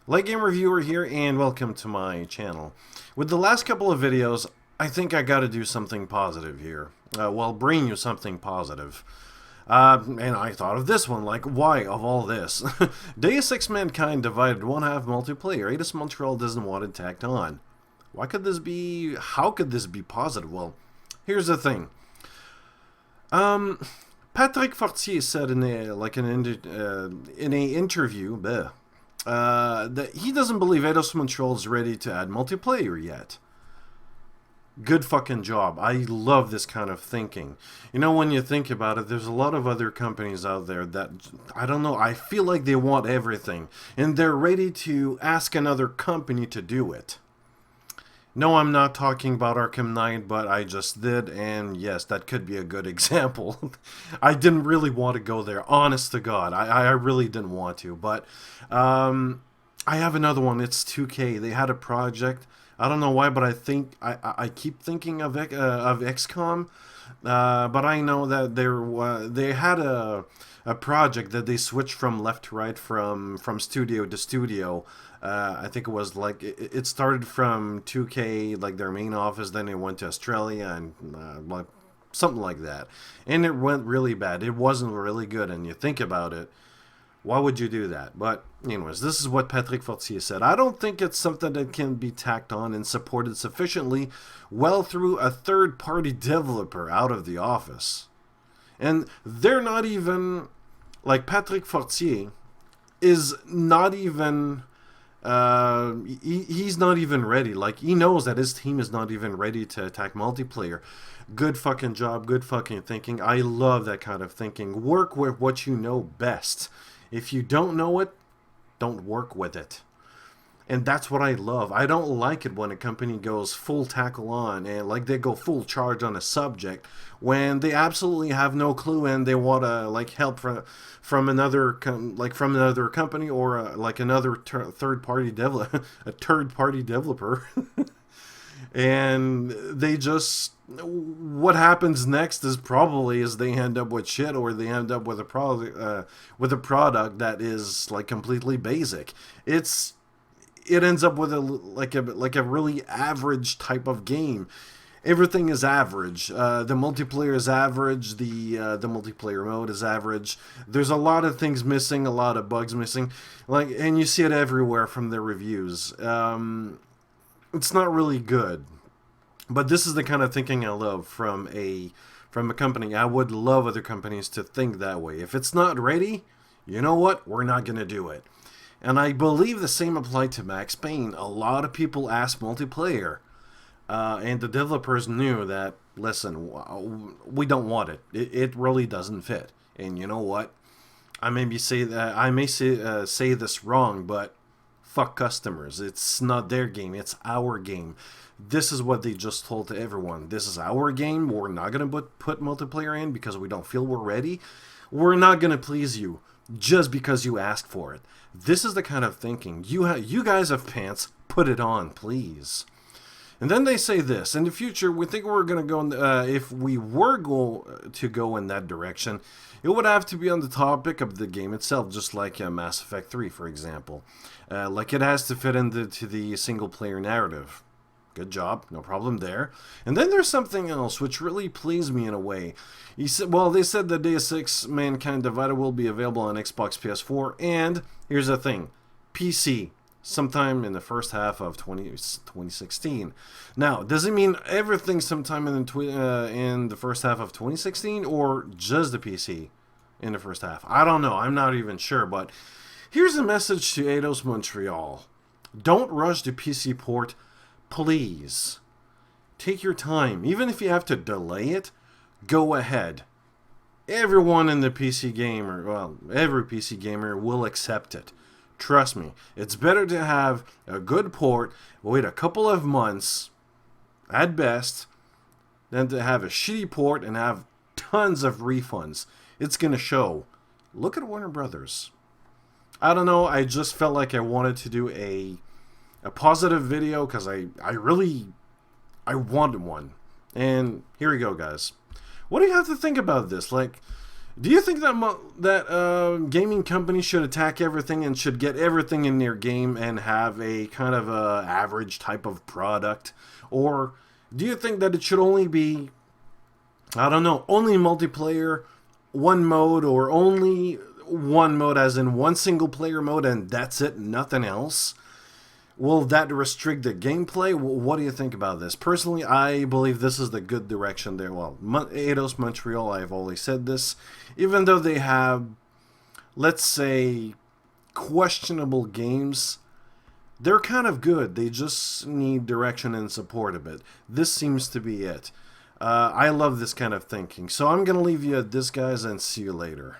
Light Game Reviewer here, and welcome to my channel. With the last couple of videos, I think I gotta do something positive here. Bring you something positive. And I thought of this one, like, why of all this? Deus Ex Mankind divided one half multiplayer. Eidos Montreal doesn't want it tacked on. Why could this be... How could this be positive? Well, here's the thing. Patrick Fortier said in an interview, that he doesn't believe Eidos Montreal is ready to add multiplayer yet. Good fucking job. I love this kind of thinking. You know, when you think about it, there's a lot of other companies out there that, I don't know, I feel like they want everything. And they're ready to ask another company to do it. No, I'm not talking about Arkham Knight, but I just did, and yes, that could be a good example. I didn't really want to go there, honest to God. I really didn't want to, but I have another one. It's 2K. They had a project. I don't know why, but I keep thinking of XCOM, but I know that they had a project that they switched from left to right, from studio to studio. I think it was like it started from 2K, like their main office, then it went to Australia and like something like that, and it went really bad. It wasn't really good, and you think about it, why would you do that? But anyways, this is what Patrick Fortier said. I don't think it's something that can be tacked on and supported sufficiently well through a third-party developer out of the office, and they're not even, like, Patrick Fortier is not even. He's not even ready. Like, he knows that his team is not even ready to attack multiplayer. Good fucking job. Good fucking thinking. I love that kind of thinking. Work with what you know best. If you don't know it, don't work with it. And that's what I love. I don't like it when a company goes full tackle on and like they go full charge on a subject when they absolutely have no clue and they want to like help from another company or like another third party developer and they just, what happens next is probably is they end up with shit, or they end up with a product that is like completely basic. It ends up with a really average type of game. Everything is average. The multiplayer is average. The multiplayer mode is average. There's a lot of things missing, a lot of bugs missing, and you see it everywhere from the reviews. It's not really good. But this is the kind of thinking I love from a company. I would love other companies to think that way. If it's not ready, you know what? We're not gonna do it. And I believe the same applied to Max Payne. A lot of people asked multiplayer. And the developers knew that, listen, we don't want it. It really doesn't fit. And you know what? I may say this wrong, but fuck customers. It's not their game. It's our game. This is what they just told to everyone. This is our game. We're not going to put multiplayer in because we don't feel we're ready. We're not going to please you just because you asked for it. This is the kind of thinking. You guys have pants. Put it on, please. And then they say this. In the future, we think we're going to go... if we were to go in that direction, it would have to be on the topic of the game itself, just like Mass Effect 3, for example. Like, it has to fit into the single-player narrative. Good job, no problem there. And then there's something else which really pleased me in a way. They said that Deus Ex Mankind Divided will be available on Xbox, PS4, and here's the thing, PC, sometime in the first half of 2016. Now, does it mean everything sometime in the first half of 2016, or just the PC in the first half? I don't know. I'm not even sure, but here's a message to Eidos Montreal. Don't rush the PC port. Please, take your time. Even if you have to delay it, go ahead. Everyone in the PC gamer, well, every PC gamer will accept it. Trust me, it's better to have a good port, wait a couple of months, at best, than to have a shitty port and have tons of refunds. It's gonna show. Look at Warner Brothers. I don't know, I just felt like I wanted to do a positive video because I wanted one. And here we go, guys. What do you have to think about this? Like, Do you think that gaming companies should attack everything and should get everything in their game and have a kind of a average type of product, or do you think that it should only be, I don't know, only multiplayer, one mode, or only one mode, as in one single player mode, and that's it, nothing else? Will that restrict the gameplay? What do you think about this? Personally, I believe this is the good direction there. Well, Eidos Montreal, I've always said this. Even though they have, let's say, questionable games, they're kind of good. They just need direction and support a bit. This seems to be it. I love this kind of thinking. So I'm going to leave you at this, guys, and see you later.